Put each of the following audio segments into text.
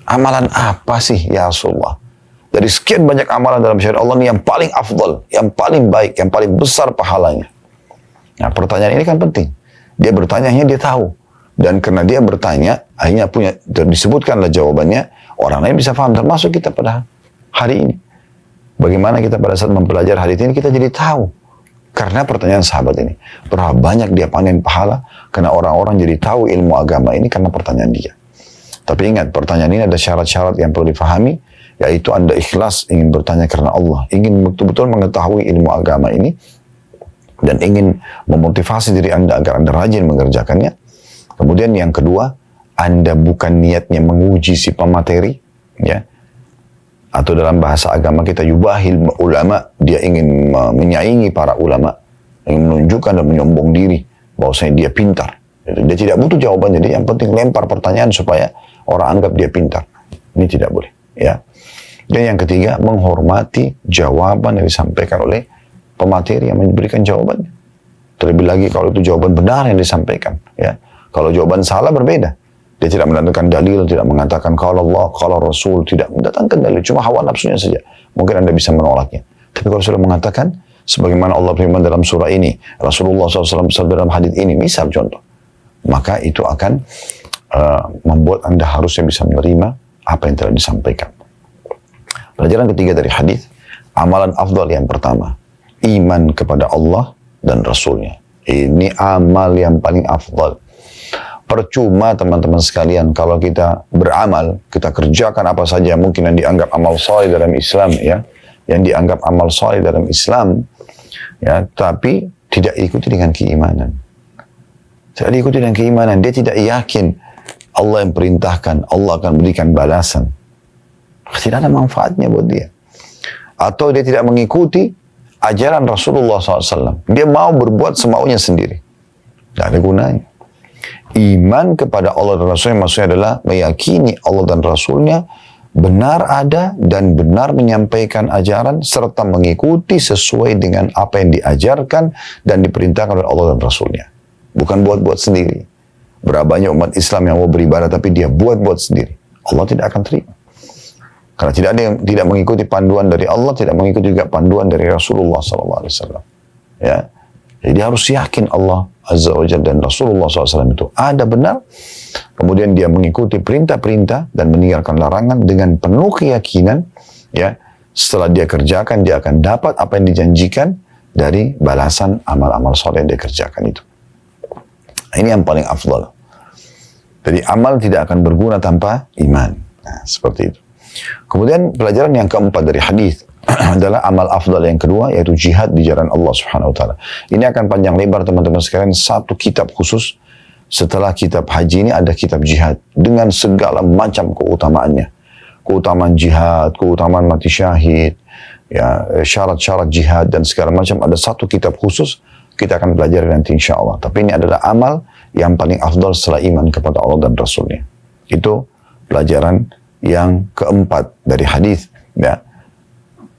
Amalan apa sih ya Rasulullah? Dari sekian banyak amalan dalam syariat Allah ini yang paling afdal, yang paling baik, yang paling besar pahalanya. Nah, pertanyaan ini kan penting. Dia bertanya, dia tahu. Dan karena dia bertanya, akhirnya disebutkanlah jawabannya, orang lain bisa paham, termasuk kita pada hari ini. Bagaimana kita pada saat mempelajari hadis ini, kita jadi tahu. Karena pertanyaan sahabat ini. Berapa banyak dia panen pahala, karena orang-orang jadi tahu ilmu agama ini karena pertanyaan dia. Tapi ingat, pertanyaan ini ada syarat-syarat yang perlu difahami, yaitu Anda ikhlas ingin bertanya karena Allah, ingin betul-betul mengetahui ilmu agama ini, dan ingin memotivasi diri Anda agar Anda rajin mengerjakannya. Kemudian yang kedua, Anda bukan niatnya menguji si pemateri, ya, atau dalam bahasa agama kita yubahil ulama, dia ingin menyaingi para ulama, ingin menunjukkan dan menyombong diri bahwasanya dia pintar. Dia tidak butuh jawaban, jadi yang penting lempar pertanyaan supaya orang anggap dia pintar. Ini tidak boleh, ya. Dan yang ketiga, menghormati jawaban yang disampaikan oleh pemateri yang memberikan jawabannya. Terlebih lagi kalau itu jawaban benar yang disampaikan, ya. Kalau jawaban salah berbeda. Dia tidak mendatangkan dalil, tidak mengatakan kalau Allah, kalau Rasul, tidak mendatangkan dalil, cuma hawa nafsunya saja. Mungkin Anda bisa menolaknya. Tapi kalau sudah mengatakan, sebagaimana Allah firman dalam surah ini, Rasulullah SAW bersabda dalam hadis ini, misal contoh, maka itu akan membuat Anda harusnya bisa menerima apa yang telah disampaikan. Pelajaran ketiga dari hadis, amalan afdal yang pertama, iman kepada Allah dan Rasulnya. Ini amal yang paling afdal. Percuma teman-teman sekalian kalau kita beramal, kita kerjakan apa saja mungkin yang dianggap amal saleh dalam Islam, ya, yang dianggap amal saleh dalam Islam, ya, tapi tidak ikuti dengan keimanan. Tidak diikuti dengan keimanan, dia tidak yakin Allah yang perintahkan, Allah akan berikan balasan. Tidak ada manfaatnya buat dia. Atau dia tidak mengikuti ajaran Rasulullah SAW. Dia mau berbuat semaunya sendiri. Tidak ada gunanya. Iman kepada Allah dan Rasulnya maksudnya adalah meyakini Allah dan Rasulnya benar ada dan benar menyampaikan ajaran serta mengikuti sesuai dengan apa yang diajarkan dan diperintahkan oleh Allah dan Rasulnya. Bukan buat-buat sendiri. Berapa banyak umat Islam yang mau beribadah tapi dia buat-buat sendiri. Allah tidak akan terima. Karena tidak ada yang tidak mengikuti panduan dari Allah, tidak mengikuti juga panduan dari Rasulullah SAW. Ya, jadi harus yakin Allah Azza wa Jalla dan Rasulullah SAW itu ada benar. Kemudian dia mengikuti perintah-perintah dan meninggalkan larangan dengan penuh keyakinan. Ya, setelah dia kerjakan dia akan dapat apa yang dijanjikan dari balasan amal-amal soleh yang dia kerjakan itu. Ini yang paling afdal. Jadi amal tidak akan berguna tanpa iman. Nah, seperti itu. Kemudian pelajaran yang keempat dari hadis adalah amal afdal yang kedua, yaitu jihad di jalan Allah Subhanahu wa taala. Ini akan panjang lebar teman-teman sekalian, satu kitab khusus. Setelah kitab haji ini ada kitab jihad dengan segala macam keutamaannya. Keutamaan jihad, keutamaan mati syahid, ya, syarat-syarat jihad dan segala macam, ada satu kitab khusus. Kita akan pelajari nanti insya Allah. Tapi ini adalah amal yang paling afdal setelah iman kepada Allah dan Rasulnya. Itu pelajaran yang keempat dari hadis, ya.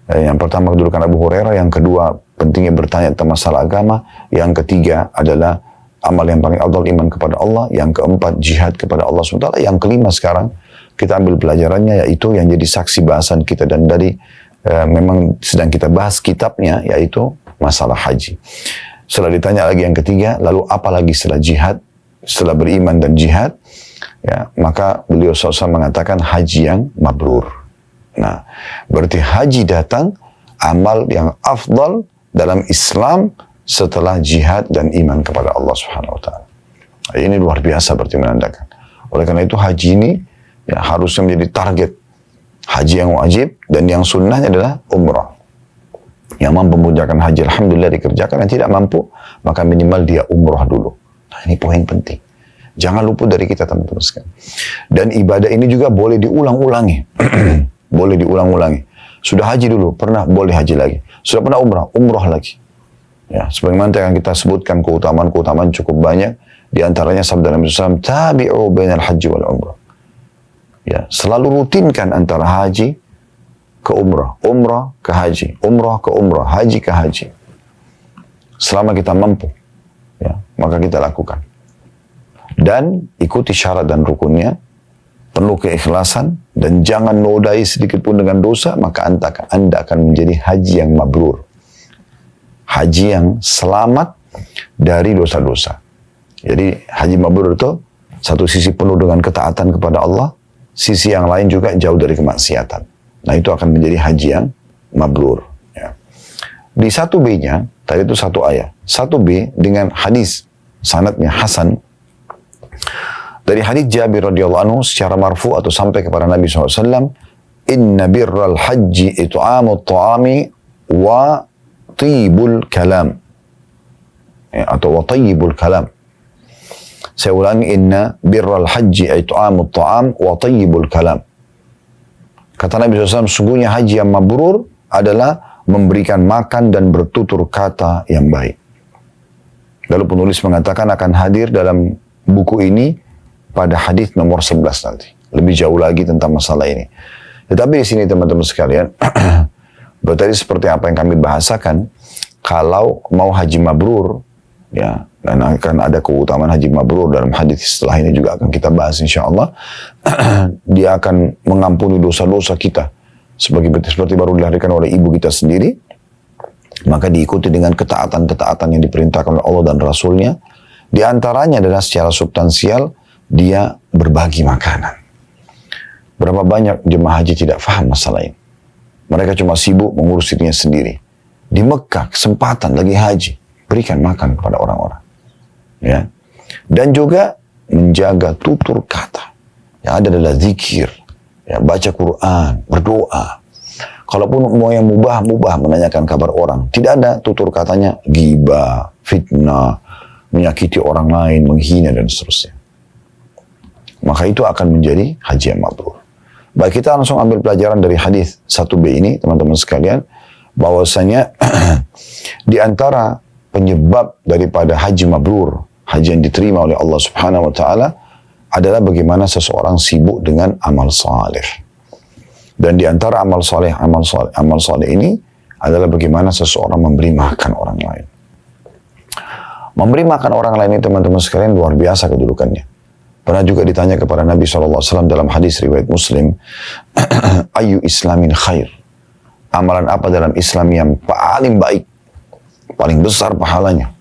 Yang pertama kedudukan Abu Hurairah, yang kedua pentingnya bertanya tentang masalah agama, yang ketiga adalah amal yang paling afdal iman kepada Allah, yang keempat jihad kepada Allah SWT, yang kelima sekarang kita ambil pelajarannya, yaitu yang jadi saksi bahasan kita dan dari memang sedang kita bahas kitabnya, yaitu masalah haji. Setelah ditanya lagi yang ketiga, lalu apa lagi setelah jihad, setelah beriman dan jihad? Ya, maka beliau SAW mengatakan haji yang mabrur. Nah, berarti haji datang amal yang afdal dalam Islam setelah jihad dan iman kepada Allah Subhanahu wa taala. Ini luar biasa berarti menandakan. Oleh karena itu haji ini ya, harusnya menjadi target. Haji yang wajib dan yang sunnahnya adalah umrah. Yang mampu mengerjakan haji alhamdulillah dikerjakan, yang tidak mampu maka minimal dia umrah dulu. Nah, ini poin penting. Jangan luput dari kita teman-teman sekalian. Dan ibadah ini juga boleh diulang-ulangi. Boleh diulang-ulangi. Sudah haji dulu, pernah boleh haji lagi. Sudah pernah umrah, umrah lagi. Ya, sebagaimana yang kita sebutkan keutamaan-keutamaan cukup banyak. Di antaranya sabda Nabi SAW, tabi'u bainal haji wal umrah. Ya, selalu rutinkan antara haji ke umrah, umrah ke haji, umrah ke umrah, haji ke haji. Selama kita mampu, ya, maka kita lakukan. Dan ikuti syarat dan rukunnya, penuh keikhlasan, dan jangan nodai sedikit pun dengan dosa, maka Anda akan menjadi haji yang mabrur. Haji yang selamat dari dosa-dosa. Jadi haji mabrur itu satu sisi penuh dengan ketaatan kepada Allah, sisi yang lain juga jauh dari kemaksiatan. Nah itu akan menjadi haji yang mabrur. Ya. Di 1B-nya, tadi itu 1A, 1B dengan hadis sanadnya hasan, dari hadis Jabir radhiyallahu anhu secara marfu atau sampai kepada Nabi SAW, inna birral haji it'amut ta'ami wa tibul kalam. Ya, atau wa tayyibul kalam. Saya ulangi, inna birral haji it'amut ta'am wa tayyibul kalam. Kata Nabi SAW, sungguhnya haji yang mabrur adalah memberikan makan dan bertutur kata yang baik. Lalu penulis mengatakan akan hadir dalam buku ini pada hadis nomor 11 nanti. Lebih jauh lagi tentang masalah ini. Tetapi di sini teman-teman sekalian, berarti seperti apa yang kami bahasakan, kalau mau haji mabrur, ya, dan akan ada keutamaan haji mabrur dalam hadis setelah ini juga akan kita bahas insya Allah. Dia akan mengampuni dosa-dosa kita seperti baru dilahirkan oleh ibu kita sendiri. Maka diikuti dengan ketaatan-ketaatan yang diperintahkan oleh Allah dan Rasulnya. Di antaranya adalah secara substansial dia berbagi makanan. Berapa banyak jemaah haji tidak faham masalah ini. Mereka cuma sibuk mengurus dirinya sendiri. Di Mekah kesempatan lagi haji, berikan makan kepada orang-orang. Ya. Dan juga menjaga tutur kata. Yang ada adalah zikir, ya, baca Quran, berdoa. Kalaupun mau yang mubah menanyakan kabar orang, tidak ada tutur katanya ghibah, fitnah, menyakiti orang lain, menghina dan seterusnya. Maka itu akan menjadi haji yang mabrur. Baik, kita langsung ambil pelajaran dari hadis 1B ini, teman-teman sekalian, bahwasanya di antara penyebab daripada haji mabrur, haji yang diterima oleh Allah Subhanahu wa taala, adalah bagaimana seseorang sibuk dengan amal saleh. Dan di antara amal saleh ini adalah bagaimana seseorang memberi makan orang lain. Memberi makan orang lain ini teman-teman sekalian luar biasa kedudukannya. Pernah juga ditanya kepada Nabi SAW dalam hadis riwayat Muslim, ayu islamin khair. Amalan apa dalam Islam yang paling baik, paling besar pahalanya?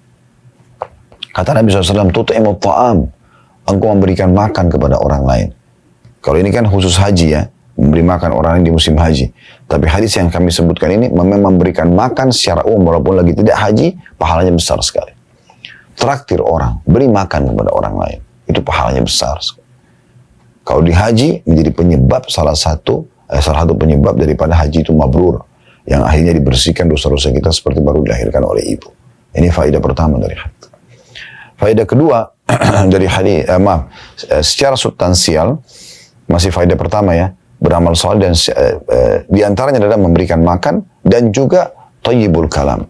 Kata Nabi SAW, tut'imut ta'am. Engkau memberikan makan kepada orang lain. Kalau ini kan khusus haji ya, memberi makan orang lain di musim haji. Tapi hadis yang kami sebutkan ini memang memberikan makan secara umum, walaupun lagi tidak haji, pahalanya besar sekali. Traktir orang, beri makan kepada orang lain, itu pahalanya besar sekali. Kalau di haji menjadi penyebab salah satu penyebab daripada haji itu mabrur, yang akhirnya dibersihkan dosa-dosa kita seperti baru dilahirkan oleh ibu. Ini faedah pertama dari hadis. Faedah kedua dari hadis, secara substansial masih faedah pertama ya, beramal saleh dan di antaranya adalah memberikan makan dan juga thayyibul kalam,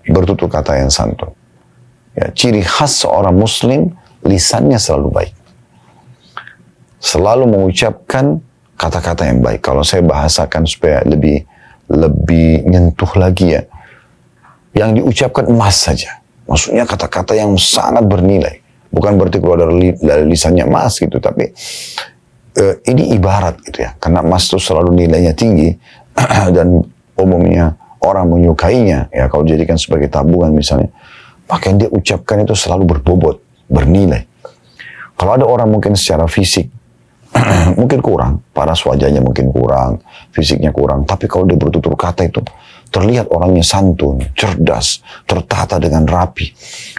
bertutur kata yang santun. Ya, ciri khas seorang muslim, lisannya selalu baik. Selalu mengucapkan kata-kata yang baik. Kalau saya bahasakan supaya lebih nyentuh lagi ya, yang diucapkan emas saja. Maksudnya kata-kata yang sangat bernilai. Bukan berarti keluar dari lisannya emas gitu, tapi ini ibarat gitu ya. Karena emas itu selalu nilainya tinggi dan umumnya orang menyukainya ya, kalau dijadikan sebagai tabungan misalnya. Maka yang dia ucapkan itu selalu berbobot, bernilai. Kalau ada orang mungkin secara fisik mungkin kurang, paras wajahnya mungkin kurang, fisiknya kurang, tapi kalau dia bertutur kata itu terlihat orangnya santun, cerdas, tertata dengan rapi,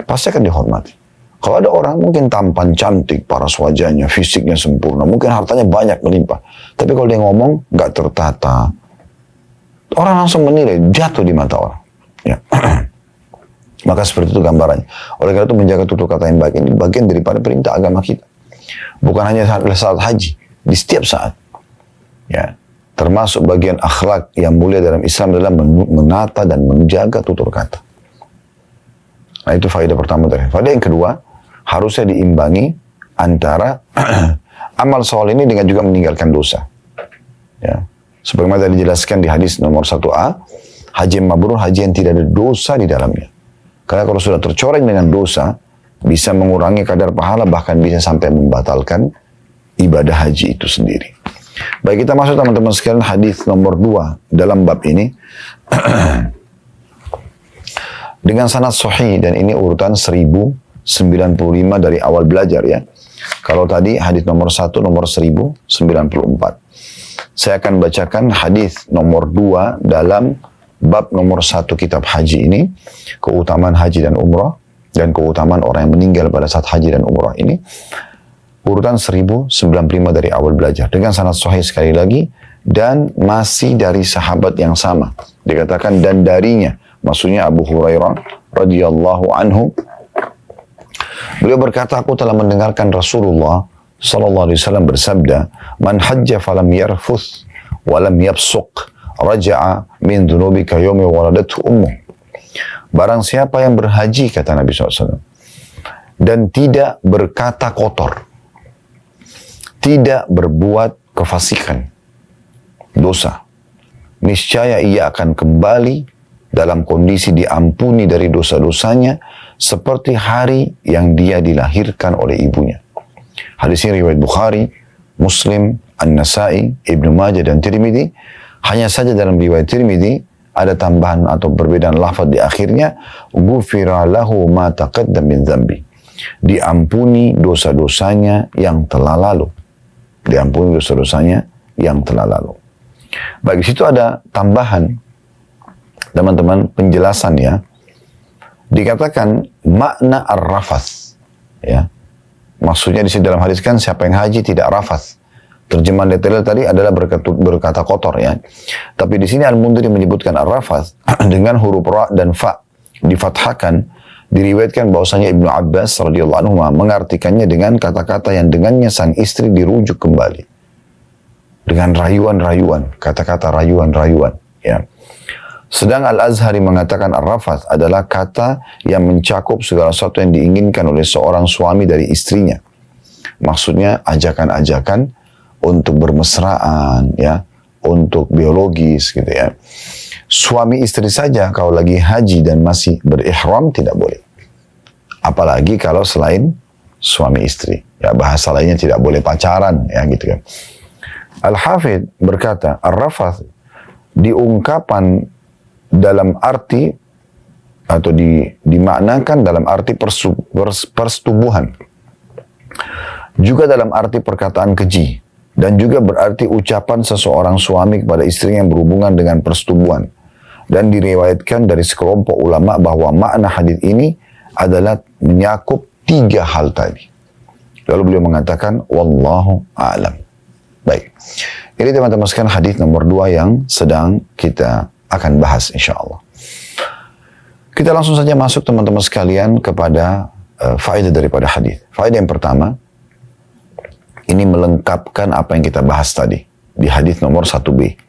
pasti akan dihormati. Kalau ada orang mungkin tampan, cantik, paras wajahnya, fisiknya sempurna, mungkin hartanya banyak melimpah, tapi kalau dia ngomong nggak tertata, orang langsung menilai, jatuh di mata orang. Ya. Maka seperti itu gambarannya. Oleh karena itu menjaga tutur kata yang baik ini bagian daripada perintah agama kita. Bukan hanya saat haji, di setiap saat. Ya, termasuk bagian akhlak yang mulia dalam Islam adalah menata dan menjaga tutur kata. Nah itu faedah pertama tadi. Faedah yang kedua, harusnya diimbangi antara amal soleh ini dengan juga meninggalkan dosa. Ya, sebagaimana tadi dijelaskan di hadis nomor 1A, haji mabrur, haji yang tidak ada dosa di dalamnya. Karena kalau sudah tercoreng dengan dosa, bisa mengurangi kadar pahala, bahkan bisa sampai membatalkan ibadah haji itu sendiri. Baik, kita masuk teman-teman sekalian hadis nomor 2 dalam bab ini. Dengan sanad sahih, dan ini urutan 1095 dari awal belajar ya. Kalau tadi hadis nomor 1 nomor 1094. Saya akan bacakan hadis nomor 2 dalam bab nomor 1 kitab haji ini, keutamaan haji dan umrah dan keutamaan orang yang meninggal pada saat haji dan umrah ini. Urutan 1095 dari awal belajar dengan sanad sahih sekali lagi, dan masih dari sahabat yang sama. Dikatakan dan darinya, maksudnya Abu Hurairah radhiyallahu anhu. Beliau berkata, aku telah mendengarkan Rasulullah sallallahu alaihi wasallam bersabda, "Man hajja falam yarfuth wa lam yafsuq, raja'a min dhunubi ka yaumi waladathu ummuh." Barang siapa yang berhaji, kata Nabi SAW, dan tidak berkata kotor, tidak berbuat kefasikan, dosa, niscaya ia akan kembali dalam kondisi diampuni dari dosa-dosanya seperti hari yang dia dilahirkan oleh ibunya. Hadis ini riwayat Bukhari, Muslim, An-Nasai, Ibnu Majah dan Tirmidzi. Hanya saja dalam riwayat Tirmidzi ada tambahan atau perbedaan lafaz di akhirnya, ghufira lahu ma taqaddam min dzambi. Diampuni dosa-dosanya yang telah lalu. Diampuni dosa-dosanya yang telah lalu. Bagi situ ada tambahan, teman-teman, penjelasan ya. Dikatakan makna ar-rafath ya. Maksudnya di sini dalam hadis kan siapa yang haji tidak rafath. Terjemahan detail tadi adalah berkata kotor ya. Tapi di sini Al-Mundhiri menyebutkan ar-rafath dengan huruf ra dan fa difathahkan. Diriwayatkan bahwasanya Ibnu Abbas radhiyallahu anhu mengartikannya dengan kata-kata yang dengannya sang istri dirujuk kembali. Dengan rayuan-rayuan, kata-kata rayuan-rayuan ya. Sedang Al-Azhari mengatakan ar-rafath adalah kata yang mencakup segala sesuatu yang diinginkan oleh seorang suami dari istrinya. Maksudnya ajakan-ajakan untuk bermesraan, ya, untuk biologis gitu ya. Suami istri saja kalau lagi haji dan masih berihram tidak boleh. Apalagi kalau selain suami istri. Ya, bahasa lainnya tidak boleh pacaran ya gitu kan. Al-Hafidh berkata, ar-rafath diungkapan dalam arti atau dimaknakan dalam arti persetubuhan, juga dalam arti perkataan keji, dan juga berarti ucapan seseorang suami kepada istrinya yang berhubungan dengan persetubuhan. Dan diriwayatkan dari sekelompok ulama bahwa makna hadis ini adalah menyakup 3 hal tadi. Lalu beliau mengatakan wallahu a'lam. Baik, ini teman-teman sekalian hadis nomor 2 yang sedang kita akan bahas insyaAllah. Kita langsung saja masuk teman-teman sekalian kepada faedah daripada hadis. Faedah yang pertama, ini melengkapkan apa yang kita bahas tadi di hadis nomor 1b.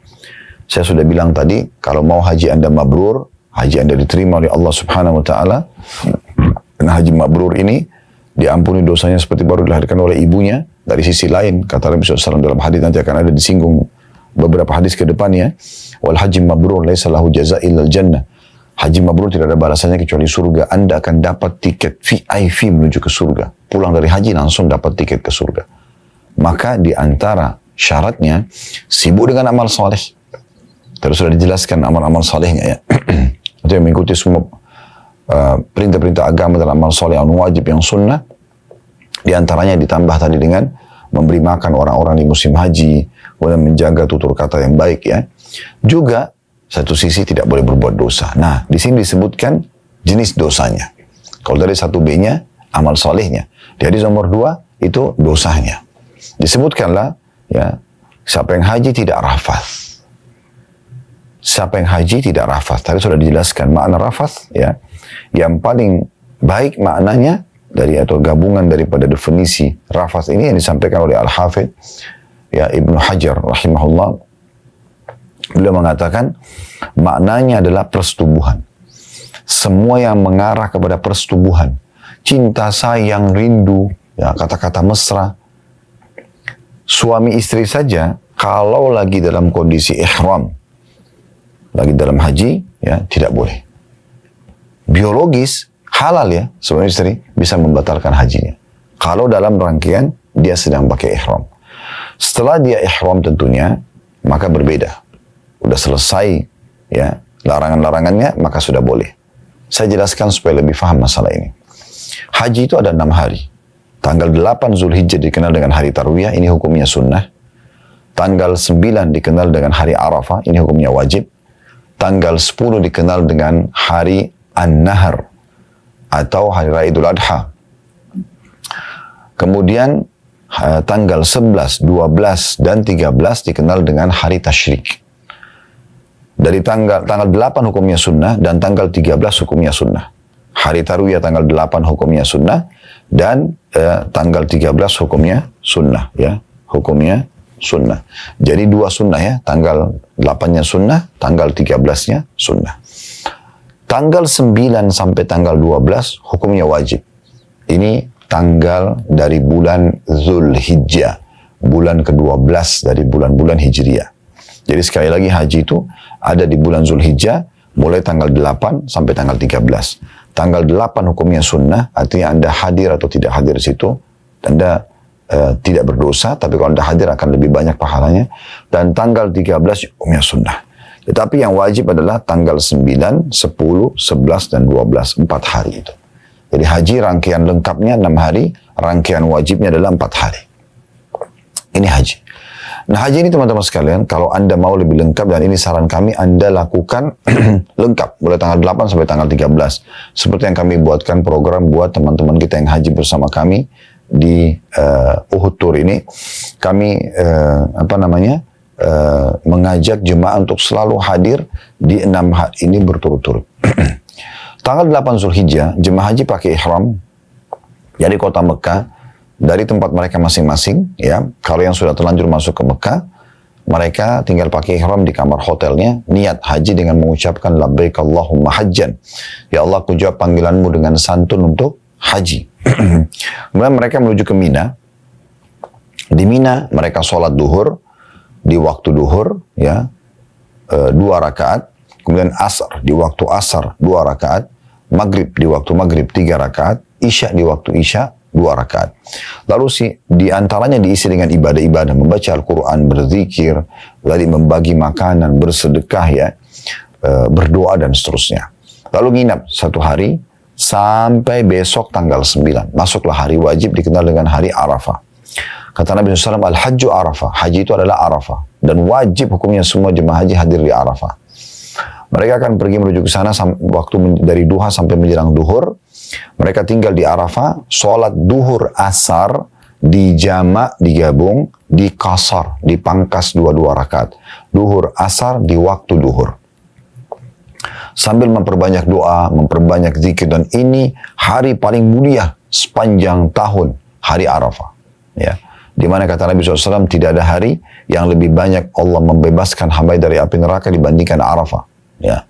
Saya sudah bilang tadi, kalau mau haji Anda mabrur, haji Anda diterima oleh Allah Subhanahu wa taala, dan haji mabrur ini diampuni dosanya seperti baru dilahirkan oleh ibunya. Dari sisi lain, kata Nabi SAW dalam hadis nanti akan ada disinggung beberapa hadis ke depannya, wal haji mabrur laisa lahu jazaa illal jannah. Haji mabrur tidak ada balasannya kecuali surga. Anda akan dapat tiket VIP menuju ke surga. Pulang dari haji langsung dapat tiket ke surga. Maka di antara syaratnya sibuk dengan amal soleh. Terus sudah dijelaskan amal-amal solehnya ya. Itu yang mengikuti semua perintah-perintah agama dalam amal soleh yang wajib, yang sunnah. Di antaranya ditambah tadi dengan memberi makan orang-orang di musim haji, kemudian menjaga tutur kata yang baik ya. Juga satu sisi tidak boleh berbuat dosa. Nah, di sini disebutkan jenis dosanya. Kalau dari 1b-nya amal solehnya. Di hadis nomor 2 itu dosanya. Disebutkanlah ya, siapa yang haji tidak rafath. Siapa yang haji tidak rafath. Tadi sudah dijelaskan makna rafath ya. Yang paling baik maknanya dari atau gabungan daripada definisi rafath ini yang disampaikan oleh Al-Hafidh ya Ibnu Hajar rahimahullah. Beliau mengatakan maknanya adalah persetubuhan. Semua yang mengarah kepada persetubuhan, cinta, sayang, rindu, ya kata-kata mesra. Suami istri saja kalau lagi dalam kondisi ihram, lagi dalam haji, ya tidak boleh. Biologis halal ya, suami istri bisa membatalkan hajinya. Kalau dalam rangkaian dia sedang pakai ihram. Setelah dia ihram tentunya, maka berbeda. Udah selesai ya larangan-larangannya, maka sudah boleh. Saya jelaskan supaya lebih paham masalah ini. Haji itu ada 6 hari. Tanggal 8 Zulhijjah dikenal dengan hari Tarwiyah, ini hukumnya sunnah. Tanggal 9 dikenal dengan hari Arafah, ini hukumnya wajib. Tanggal 10 dikenal dengan hari An-Nahar atau hari Raya Idul Adha. Kemudian tanggal 11, 12, dan 13 dikenal dengan hari Tasyrik. Dari tanggal 8 hukumnya sunnah dan tanggal 13 hukumnya sunnah. Hari Tarwiyah tanggal 8 hukumnya sunnah dan tanggal 13 hukumnya sunnah ya. Hukumnya sunnah. Jadi 2 sunnah ya, tanggal 8-nya sunnah, tanggal 13-nya sunnah. Tanggal 9 sampai tanggal 12 hukumnya wajib. Ini tanggal dari bulan Zulhijjah, bulan ke-12 dari bulan-bulan Hijriyah. Jadi sekali lagi haji itu ada di bulan Zulhijjah, mulai tanggal 8 sampai tanggal 13. Tanggal 8 hukumnya sunnah, artinya Anda hadir atau tidak hadir di situ, Anda tidak berdosa, tapi kalau Anda hadir akan lebih banyak pahalanya. Dan tanggal 13 hukumnya sunnah. Tetapi yang wajib adalah tanggal 9, 10, 11, dan 12, 4 hari itu. Jadi haji rangkaian lengkapnya 6 hari, rangkaian wajibnya adalah 4 hari. Ini haji. Nah haji ini teman-teman sekalian, kalau Anda mau lebih lengkap, dan ini saran kami, Anda lakukan lengkap, mulai tanggal 8 sampai tanggal 13. Seperti yang kami buatkan program buat teman-teman kita yang haji bersama kami di Uhud Tour ini. Kami mengajak jemaah untuk selalu hadir di 6 hari ini berturut-turut. Tanggal 8 Zulhijjah, jemaah haji pakai ihram dari kota Mekah, dari tempat mereka masing-masing, ya. Kalau yang sudah terlanjur masuk ke Mekah, mereka tinggal pakai ihram di kamar hotelnya, niat haji dengan mengucapkan labbaik Allahumma hajjan. Ya Allah, aku jawab panggilanmu dengan santun untuk haji. Kemudian mereka menuju ke Mina. Di Mina mereka sholat duhur di waktu duhur, ya, 2 rakaat. Kemudian asar di waktu asar 2 rakaat. Maghrib di waktu maghrib 3 rakaat. Isya di waktu isya 2 rakaat. Lalu di antaranya diisi dengan ibadah-ibadah, membaca Al-Quran, berzikir, lalu membagi makanan, bersedekah, ya, berdoa dan seterusnya. Lalu nginap 1 hari sampai besok tanggal 9. Masuklah hari wajib dikenal dengan hari Arafah. Kata Nabi SAW, Al-Hajju Arafah. Haji itu adalah Arafah. Dan wajib hukumnya semua jemaah haji hadir di Arafah. Mereka akan pergi menuju ke sana waktu dari duha sampai menjelang duhur. Mereka tinggal di Arafah, sholat duhur asar, dijamak, digabung, dikasar, dipangkas 2 rakaat. Duhur asar di waktu duhur. Sambil memperbanyak doa, memperbanyak zikir, dan ini hari paling mulia sepanjang tahun, hari Arafah. Ya. Di mana kata Nabi SAW, tidak ada hari yang lebih banyak Allah membebaskan hamba dari api neraka dibandingkan Arafah. Ya.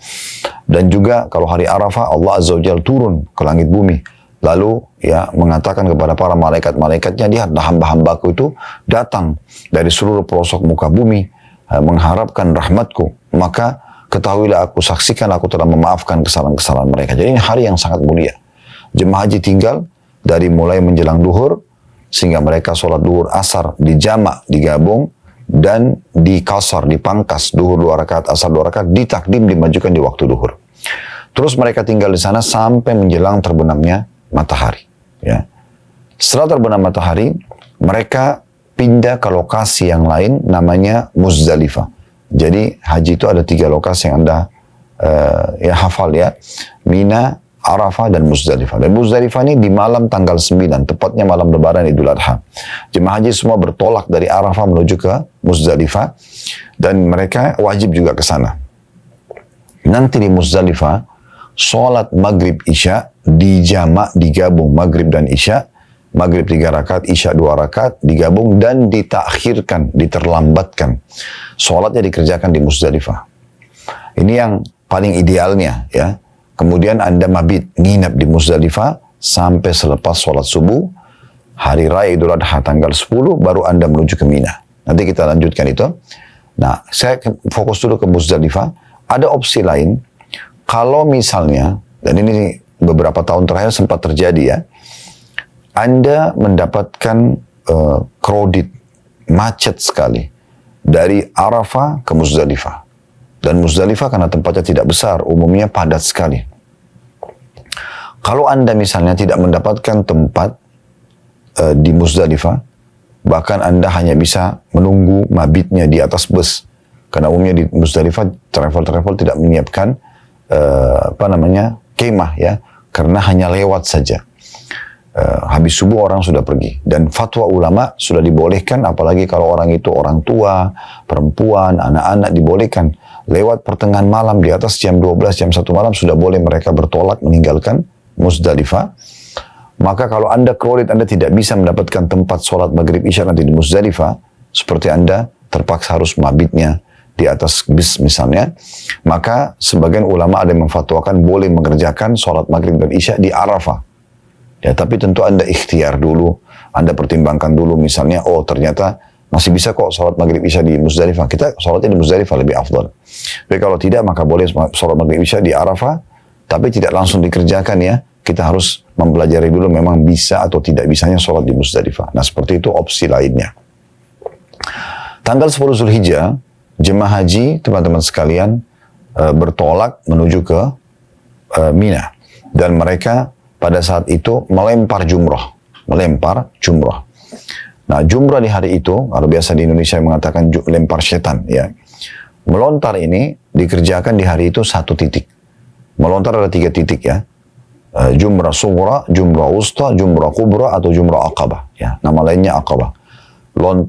Dan juga kalau hari Arafah, Allah Azza wa Jalla turun ke langit bumi, lalu ya mengatakan kepada para malaikat-malaikatnya, lihat hamba-hambaku itu datang dari seluruh pelosok muka bumi mengharapkan rahmatku, maka ketahuilah aku saksikan aku telah memaafkan kesalahan-kesalahan mereka. Jadi ini hari yang sangat mulia. Jemaah haji tinggal dari mulai menjelang duhur sehingga mereka sholat duhur asar dijamak, digabung, dan dikasar, dipangkas, duhur 2 rakaat, asar 2 rakaat, ditakdim, dimajukan di waktu duhur. Terus mereka tinggal di sana sampai menjelang terbenamnya matahari. Ya. Setelah terbenam matahari, mereka pindah ke lokasi yang lain namanya Muzdalifah. Jadi haji itu ada 3 lokasi yang Anda hafal ya. Mina, Arafah, dan Muzdalifah. Dan Muzdalifah ini di malam tanggal 9, tepatnya malam lebaran Idul Adha. Jemaah haji semua bertolak dari Arafah menuju ke Muzdalifah, dan mereka wajib juga ke sana. Nanti di Muzdalifah, sholat maghrib isya dijamak, digabung maghrib dan isya. Maghrib 3 rakaat, isya 2 rakaat, digabung dan ditakhirkan, diterlambatkan. Sholatnya dikerjakan di Muzdalifah. Ini yang paling idealnya, ya. Kemudian Anda mabit, nginap di Muzdalifah sampai selepas sholat subuh, hari raya Idul Adha tanggal 10, baru Anda menuju ke Mina. Nanti kita lanjutkan itu. Nah, saya fokus dulu ke Muzdalifah. Ada opsi lain, kalau misalnya, dan ini beberapa tahun terakhir sempat terjadi ya, Anda mendapatkan kredit macet sekali dari Arafah ke Muzdalifah. Dan Muzdalifah karena tempatnya tidak besar, umumnya padat sekali. Kalau Anda misalnya tidak mendapatkan tempat di Muzdalifah, bahkan Anda hanya bisa menunggu mabitnya di atas bus. Karena umumnya di Muzdalifah travel tidak menyiapkan kemah ya, karena hanya lewat saja. Habis subuh orang sudah pergi, dan fatwa ulama sudah dibolehkan, apalagi kalau orang itu orang tua, perempuan, anak-anak, dibolehkan lewat pertengahan malam di atas jam 12, jam 1 malam sudah boleh mereka bertolak meninggalkan Muzdalifah. Maka kalau Anda kredit, Anda tidak bisa mendapatkan tempat sholat maghrib isya nanti di Muzdalifah, seperti Anda terpaksa harus mabitnya di atas bis misalnya, maka sebagian ulama ada yang memfatwakan boleh mengerjakan sholat maghrib dan isya di Arafah. Ya, tapi tentu Anda ikhtiar dulu, Anda pertimbangkan dulu misalnya, oh ternyata masih bisa kok sholat maghrib isya di Muzdalifah, kita sholatnya di Muzdalifah lebih afdal. Tapi kalau tidak, maka boleh sholat maghrib isya di Arafah, tapi tidak langsung dikerjakan ya, kita harus mempelajari dulu memang bisa atau tidak bisanya sholat di Muzdalifah. Nah seperti itu opsi lainnya. Tanggal 10 Zulhijjah, jemaah haji teman-teman sekalian bertolak menuju ke Mina, dan mereka pada saat itu melempar jumrah. Nah, jumrah di hari itu, kalau biasa di Indonesia mengatakan lempar setan, ya. Melontar ini dikerjakan di hari itu 1 titik. Melontar ada 3 titik ya. Jumrah sughra, jumrah wusta, jumrah kubra, atau jumrah aqabah. Ya, nama lainnya aqabah.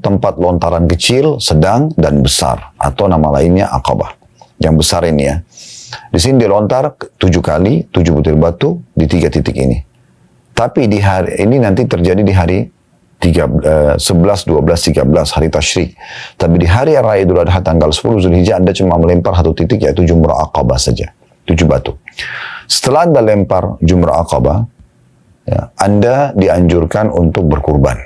Tempat lontaran kecil, sedang, dan besar. Atau nama lainnya aqabah. Yang besar ini ya. Di sini dilontar 7 kali, 7 butir batu di 3 titik ini. Tapi di hari ini nanti terjadi di hari 11, 12, 13, hari tasyrik. Tapi di hari raya Idul Adha tanggal 10 Zulhijjah Anda cuma melempar 1 titik, yaitu jumrah aqabah saja. 7 batu. Setelah Anda lempar jumrah aqabah, ya, Anda dianjurkan untuk berkurban.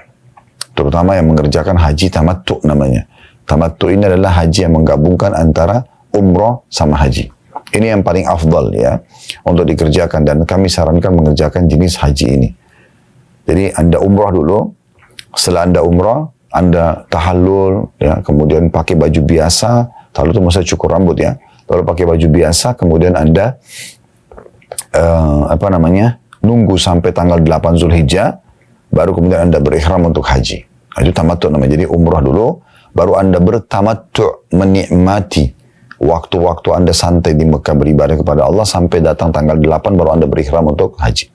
Terutama yang mengerjakan haji tamattu namanya. Tamattu ini adalah haji yang menggabungkan antara umroh sama haji. Ini yang paling afdal ya untuk dikerjakan, dan kami sarankan mengerjakan jenis haji ini. Jadi Anda umrah dulu, setelah Anda umrah, Anda tahallul ya, kemudian pakai baju biasa. Tahallul itu maksudnya cukur rambut ya. Lalu pakai baju biasa, kemudian Anda nunggu sampai tanggal 8 Zulhijjah, baru kemudian Anda berikhram untuk haji. Nah, itu tamattu namanya. Jadi umrah dulu, baru Anda bertamattu, menikmati waktu-waktu Anda santai di Mekah beribadah kepada Allah sampai datang tanggal 8 baru Anda berikhram untuk haji.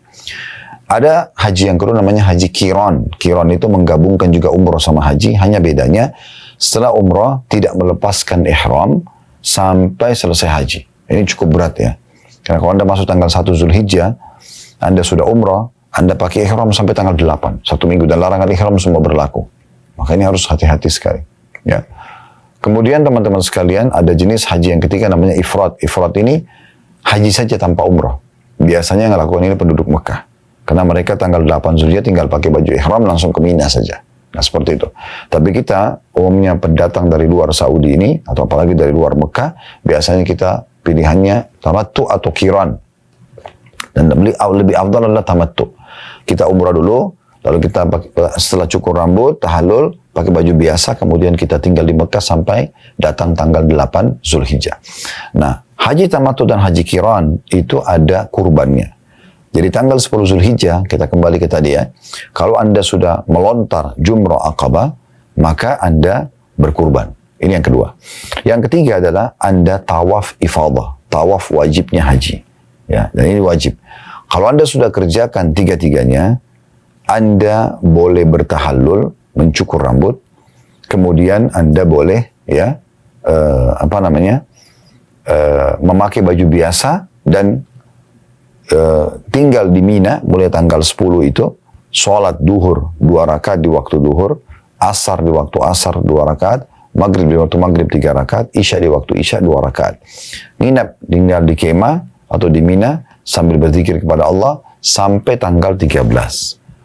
Ada haji yang kedua namanya haji qiran. Qiran itu menggabungkan juga umrah sama haji, hanya bedanya setelah umrah tidak melepaskan ihram sampai selesai haji. Ini cukup berat ya. Karena kalau Anda masuk tanggal 1 Zulhijjah, Anda sudah umrah, Anda pakai ihram sampai tanggal 8, 1 minggu, dan larangan ihram semua berlaku. Maka ini harus hati-hati sekali. Ya. Kemudian teman-teman sekalian, ada jenis haji yang ketiga namanya ifrat. Ifrat ini haji saja tanpa umrah. Biasanya yang melakukan ini penduduk Mekah. Karena mereka tanggal 8 Zulhijjah tinggal pakai baju ihram langsung ke Mina saja. Nah seperti itu. Tapi kita umumnya pendatang dari luar Saudi ini, atau apalagi dari luar Mekah, biasanya kita pilihannya tamattu atau qiran. Dan lebih afdal adalah tamattu. Kita umrah dulu, lalu kita setelah cukur rambut, tahallul, pakai baju biasa, kemudian kita tinggal di Mekah sampai datang tanggal 8 Zulhijjah. Nah, haji tamattu dan haji qiran itu ada kurbannya. Jadi tanggal 10 Zulhijjah, kita kembali ke tadi ya, kalau Anda sudah melontar jumrah aqabah, maka Anda berkurban. Ini yang kedua. Yang ketiga adalah Anda tawaf ifadah, tawaf wajibnya haji. Ya, dan ini wajib. Kalau Anda sudah kerjakan tiga-tiganya, Anda boleh bertahallul, mencukur rambut, kemudian Anda boleh ya memakai baju biasa dan tinggal di Mina mulai tanggal 10 itu, sholat duhur 2 rakaat di waktu duhur, asar di waktu asar 2 rakaat, maghrib di waktu maghrib 3 rakaat, isya di waktu isya 2 rakaat. Nginap tinggal di kemah atau di Mina sambil berzikir kepada Allah sampai tanggal 13.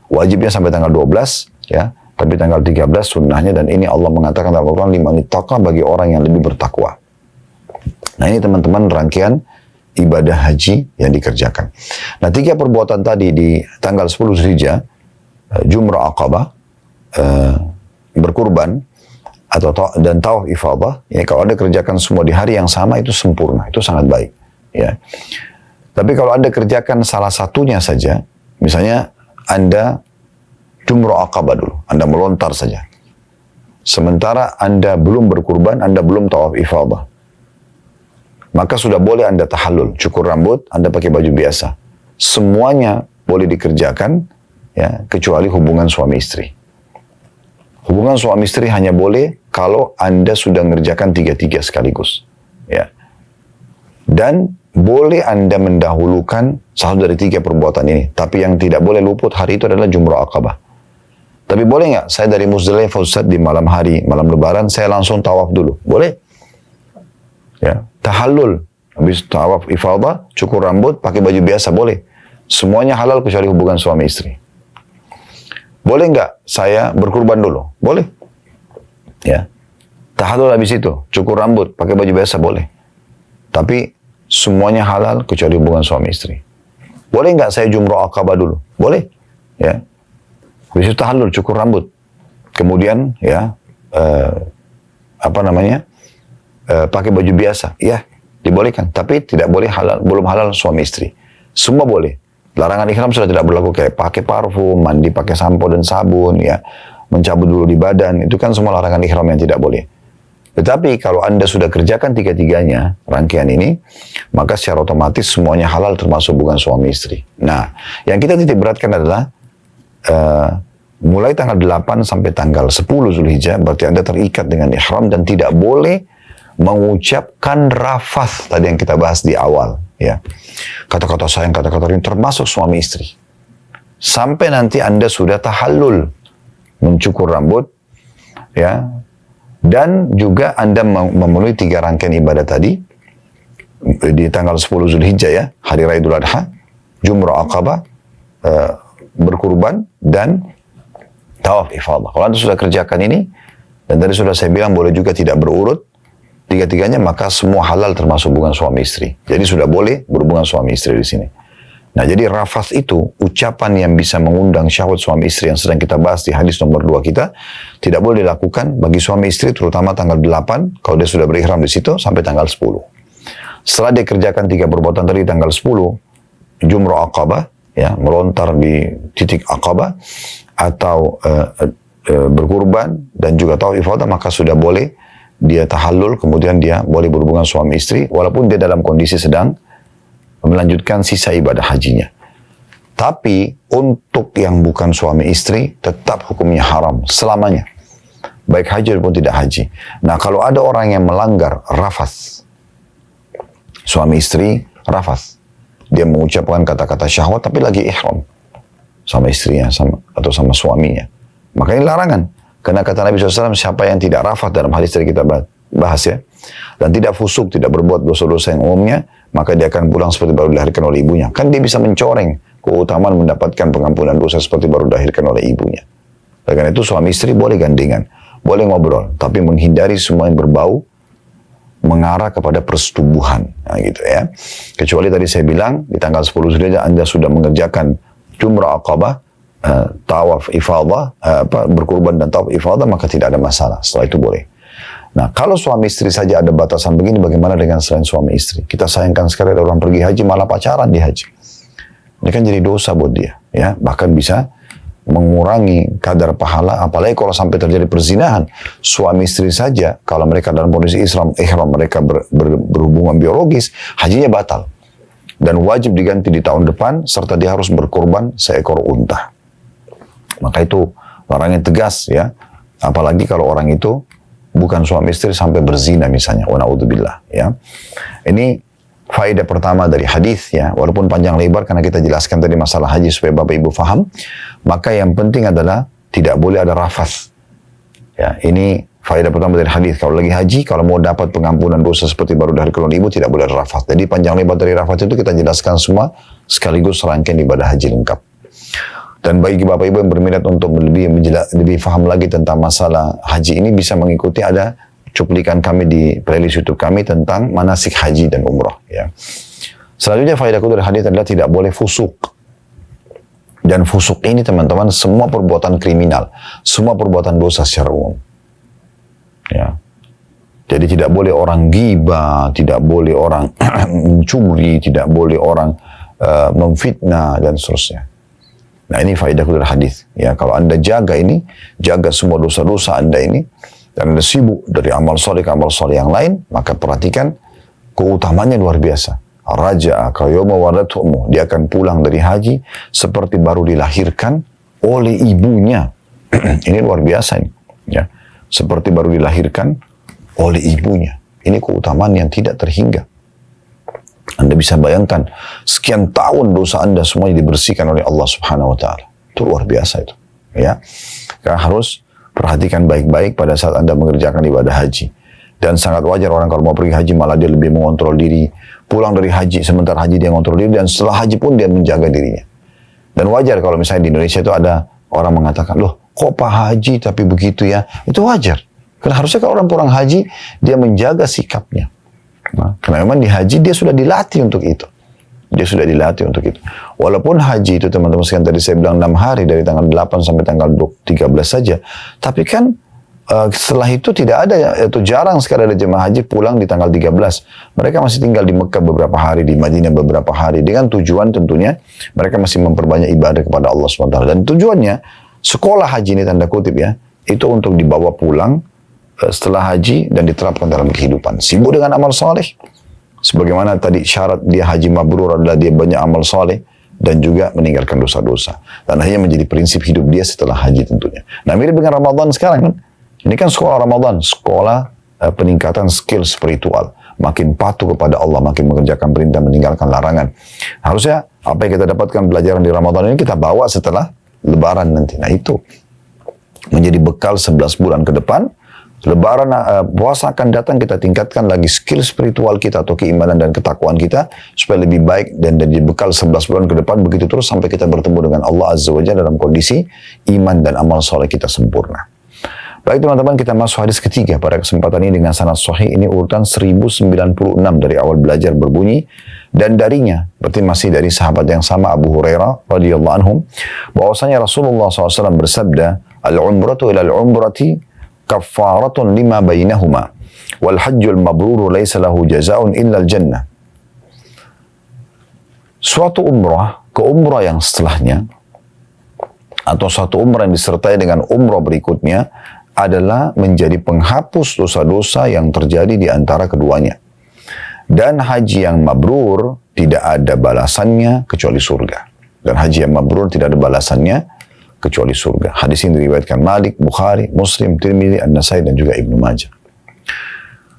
Wajibnya sampai tanggal 12 ya. Tapi tanggal 13 sunnahnya, dan ini Allah mengatakan dalam Al-Quran, liman ittaqa, bagi orang yang lebih bertakwa. Nah ini teman-teman rangkaian ibadah haji yang dikerjakan. Nah 3 perbuatan tadi di tanggal 10 Zulhijjah, jumrah aqabah, berkurban, dan tawaf ifadah, ya kalau Anda kerjakan semua di hari yang sama itu sempurna, itu sangat baik. Ya. Tapi kalau Anda kerjakan salah satunya saja, misalnya Anda jumrah Aqabah dulu, Anda melontar saja. Sementara Anda belum berkurban, Anda belum tawaf ifadah. Maka sudah boleh Anda tahallul, cukur rambut, Anda pakai baju biasa. Semuanya boleh dikerjakan, ya, kecuali hubungan suami istri. Hubungan suami istri hanya boleh kalau Anda sudah mengerjakan tiga-tiga sekaligus. Ya. Dan boleh Anda mendahulukan satu dari tiga perbuatan ini. Tapi yang tidak boleh luput hari itu adalah jumrah Aqabah. Tapi boleh nggak saya dari Muzdalifah Ustaz di malam hari, malam lebaran, saya langsung tawaf dulu? Boleh. Ya. Tahallul. Habis tawaf ifadah, cukur rambut, pakai baju biasa, boleh. Semuanya halal kecuali hubungan suami istri. Boleh nggak saya berkurban dulu? Boleh. Ya. Tahallul habis itu, cukur rambut, pakai baju biasa, boleh. Tapi semuanya halal kecuali hubungan suami istri. Boleh nggak saya jumrah Aqabah dulu? Boleh. Ya. Habis itu tahallul, cukur rambut. Kemudian ya pakai baju biasa. Ya, dibolehkan. Tapi tidak boleh halal, belum halal suami istri. Semua boleh. Larangan ihram sudah tidak berlaku, kayak pakai parfum, mandi pakai sampo dan sabun, ya, mencabut dulu di badan, itu kan semua larangan ihram yang tidak boleh. Tetapi kalau Anda sudah kerjakan tiga-tiganya, rangkaian ini, maka secara otomatis semuanya halal termasuk hubungan suami istri. Nah, yang kita titik beratkan adalah mulai tanggal 8 sampai tanggal 10 Zulhijjah, berarti Anda terikat dengan ihram dan tidak boleh mengucapkan rafath tadi yang kita bahas di awal. Ya, kata-kata sayang, kata-kata ini termasuk suami istri. Sampai nanti Anda sudah tahallul, mencukur rambut, ya, dan juga Anda memenuhi tiga rangkaian ibadah tadi di tanggal 10 Zulhijjah, ya, hari Raya Idul Adha, jumrah Aqabah, berkurban, dan tawaf ifadah. Kalau Anda sudah kerjakan ini, dan tadi sudah saya bilang boleh juga tidak berurut, tiga-tiganya, maka semua halal termasuk hubungan suami istri. Jadi sudah boleh berhubungan suami istri di sini. Nah, jadi rafath itu ucapan yang bisa mengundang syahwat suami istri yang sedang kita bahas di hadis nomor 2 kita, tidak boleh dilakukan bagi suami istri terutama tanggal 8 kalau dia sudah berihram di situ sampai tanggal 10. Setelah dia kerjakan tiga perbuatan tadi tanggal 10, jumrah Aqabah, ya, melontar di titik Aqabah atau berkurban dan juga tawaf ifadah, maka sudah boleh dia tahallul, kemudian dia boleh berhubungan suami istri walaupun dia dalam kondisi sedang melanjutkan sisa ibadah hajinya. Tapi untuk yang bukan suami istri tetap hukumnya haram selamanya, baik haji maupun tidak haji. Nah, kalau ada orang yang melanggar rafath, suami istri rafath, dia mengucapkan kata-kata syahwat tapi lagi ihram sama istrinya atau sama suaminya, maka ini larangan. Karena kata Nabi SAW, siapa yang tidak rafath dalam hadis tadi kita bahas, ya, dan tidak fusuk, tidak berbuat dosa-dosa yang umumnya, maka dia akan pulang seperti baru dilahirkan oleh ibunya. Kan dia bisa mencoreng keutamaan mendapatkan pengampunan dosa seperti baru dilahirkan oleh ibunya. Karena itu suami istri boleh gandengan, boleh ngobrol, tapi menghindari semua yang berbau mengarah kepada persetubuhan. Nah, gitu, ya. Kecuali tadi saya bilang di tanggal 10 Zulhijjah Anda sudah mengerjakan jumrah Aqabah, tawaf ifadah, berkurban dan tawaf ifadah, maka tidak ada masalah. Setelah itu boleh. Nah, kalau suami istri saja ada batasan begini, bagaimana dengan selain suami istri? Kita sayangkan sekali ada orang pergi haji malah pacaran di haji. Ini kan jadi dosa buat dia, ya. Bahkan bisa mengurangi kadar pahala, apalagi kalau sampai terjadi perzinahan. Suami istri saja, kalau mereka dalam kondisi ihram mereka berhubungan biologis, hajinya batal. Dan wajib diganti di tahun depan, serta dia harus berkorban seekor unta. Maka itu larangan tegas, ya. Apalagi kalau orang itu bukan suami istri sampai berzina misalnya, wa na'udzubillah, ya. Ini faedah pertama dari hadis, ya. Walaupun panjang lebar karena kita jelaskan tadi masalah haji supaya Bapak Ibu faham, maka yang penting adalah tidak boleh ada rafath. Ya, ini faedah pertama dari hadis. Kalau lagi haji, kalau mau dapat pengampunan dosa seperti baru dari kelon ibu, tidak boleh ada rafath. Jadi panjang lebar dari rafath itu kita jelaskan semua sekaligus rangkaian ibadah haji lengkap. Dan bagi Bapak Ibu yang berminat untuk lebih paham lagi tentang masalah haji ini, bisa mengikuti ada cuplikan kami di playlist YouTube kami tentang manasik haji dan umrah, ya. Selanjutnya faedah dari hadis adalah tidak boleh fusuk. Dan fusuk ini teman-teman semua perbuatan kriminal, semua perbuatan dosa secara umum. Ya. Jadi tidak boleh orang ghibah, tidak boleh orang mencuri, tidak boleh orang memfitnah dan seterusnya. Nah ini faedah dari hadis. Ya, kalau Anda jaga ini, jaga semua dosa-dosa Anda ini, dan Anda sibuk dari amal soleh ke amal soleh yang lain, maka perhatikan keutamanya luar biasa. Raja kayoma waladatumu, dia akan pulang dari haji seperti baru dilahirkan oleh ibunya. Ini luar biasa ini. Ya, seperti baru dilahirkan oleh ibunya. Ini keutamaan yang tidak terhingga. Anda bisa bayangkan sekian tahun dosa Anda semuanya dibersihkan oleh Allah Subhanahu wa taala. Itu luar biasa itu. Ya. Karena harus perhatikan baik-baik pada saat Anda mengerjakan ibadah haji. Dan sangat wajar orang kalau mau pergi haji malah dia lebih mengontrol diri. Pulang dari haji, sementara haji dia mengontrol diri, dan setelah haji pun dia menjaga dirinya. Dan wajar kalau misalnya di Indonesia itu ada orang mengatakan, loh kok Pak Haji tapi begitu ya? Itu wajar. Karena harusnya kalau orang pulang haji, dia menjaga sikapnya. Nah, karena memang di haji dia sudah dilatih untuk itu. Dia sudah dilatih untuk itu. Walaupun haji itu teman-teman sekalian tadi saya bilang 6 hari dari tanggal 8 sampai tanggal 13 saja. Tapi kan setelah itu tidak ada, itu jarang sekali ada jemaah haji pulang di tanggal 13. Mereka masih tinggal di Mekah beberapa hari, di Madinah beberapa hari. Dengan tujuan tentunya mereka masih memperbanyak ibadah kepada Allah SWT. Dan tujuannya sekolah haji ini tanda kutip ya, itu untuk dibawa pulang setelah haji dan diterapkan dalam kehidupan. Sibuk dengan amal soleh. Sebagaimana tadi syarat dia haji mabrur adalah dia banyak amal soleh dan juga meninggalkan dosa-dosa. Dan akhirnya menjadi prinsip hidup dia setelah haji tentunya. Nah mirip dengan Ramadan sekarang kan. Ini kan sekolah Ramadan, sekolah peningkatan skill spiritual. Makin patuh kepada Allah, makin mengerjakan perintah, meninggalkan larangan. Harusnya apa yang kita dapatkan pelajaran di Ramadan ini kita bawa setelah Lebaran nanti. Nah itu menjadi bekal 11 bulan ke depan. Lebaran puasa akan datang, kita tingkatkan lagi skill spiritual kita atau keimanan dan ketakwaan kita supaya lebih baik, dan jadi bekal 11 bulan ke depan begitu terus sampai kita bertemu dengan Allah Azza wa Jalla dalam kondisi iman dan amal soleh kita sempurna. Baik teman-teman, kita masuk hadis ketiga pada kesempatan ini dengan sanad sahih. Ini urutan 1096 dari awal belajar berbunyi, dan darinya berarti masih dari sahabat yang sama Abu Hurairah radhiyallahu anhum bahwasanya Rasulullah SAW bersabda, al-umratu ila al-umrati kaffaratun lima bainahuma wal hajjul mabrur laisa lahu jazaa'un illa al-jannah. Suatu umrah ke umrah yang setelahnya atau suatu umrah yang disertai dengan umrah berikutnya adalah menjadi penghapus dosa-dosa yang terjadi di antara keduanya. Dan haji yang mabrur tidak ada balasannya kecuali surga. Dan haji yang mabrur tidak ada balasannya kecuali surga. Hadis ini diriwayatkan Malik, Bukhari, Muslim, Tirmidzi, An-Nasai dan juga Ibnu Majah.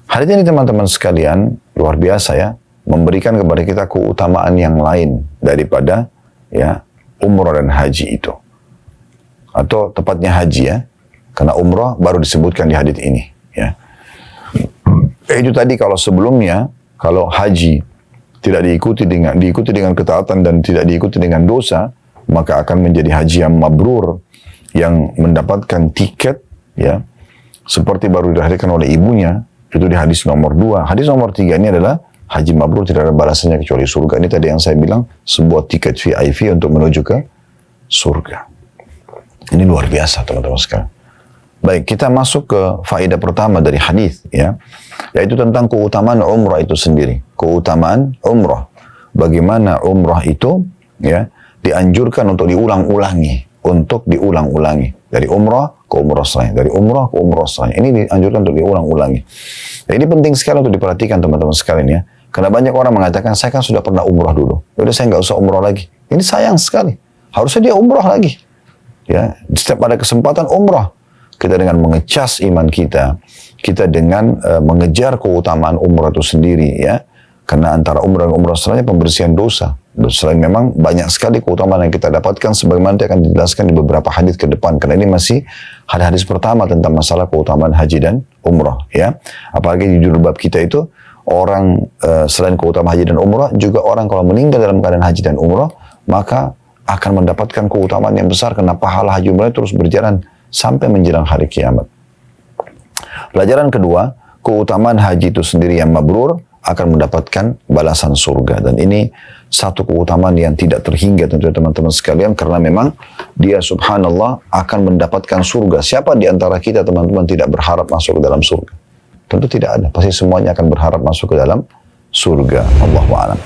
Hadis ini teman-teman sekalian luar biasa ya, memberikan kepada kita keutamaan yang lain daripada ya umrah dan haji itu. Atau tepatnya haji ya. Karena umrah baru disebutkan di hadis ini. Ya. Itu tadi kalau sebelumnya, kalau haji tidak diikuti dengan ketaatan dan tidak diikuti dengan dosa, maka akan menjadi haji yang mabrur, yang mendapatkan tiket, ya, seperti baru dilahirkan oleh ibunya. Itu di hadis nomor 2. Hadis nomor 3 ini adalah haji mabrur tidak ada balasannya kecuali surga. Ini tadi yang saya bilang, sebuah tiket VIP untuk menuju ke surga. Ini luar biasa teman-teman sekalian. Baik, kita masuk ke faedah pertama dari hadis ya, yaitu tentang keutamaan umrah itu sendiri. Keutamaan umrah. Bagaimana umrah itu ya dianjurkan untuk diulang-ulangi, dari umrah ke umrah lain, dari umrah ke umrah lain. Ini dianjurkan untuk diulang-ulangi. Nah, ini penting sekali untuk diperhatikan teman-teman sekalian ya. Karena banyak orang mengatakan saya kan sudah pernah umrah dulu, udah saya nggak usah umrah lagi. Ini sayang sekali. Harusnya dia umrah lagi. Ya, setiap ada kesempatan umrah. Kita dengan mengecas iman kita dengan mengejar keutamaan umrah itu sendiri ya. Karena antara umrah dan umrah setelahnya pembersihan dosa. Selain memang banyak sekali keutamaan yang kita dapatkan sebagaimana akan dijelaskan di beberapa hadis ke depan. Karena ini masih hadis pertama tentang masalah keutamaan haji dan umrah ya. Apalagi di judul bab kita itu orang selain keutamaan haji dan umrah, juga orang kalau meninggal dalam keadaan haji dan umrah maka akan mendapatkan keutamaan yang besar karena pahala haji umrah terus berjalan sampai menjelang hari kiamat. Pelajaran kedua, keutamaan haji itu sendiri yang mabrur akan mendapatkan balasan surga. Dan ini satu keutamaan yang tidak terhingga tentu teman-teman sekalian, karena memang dia subhanallah akan mendapatkan surga. Siapa di antara kita teman-teman tidak berharap masuk ke dalam surga? Tentu tidak ada. Pasti semuanya akan berharap masuk ke dalam surga. Allahu a'lam.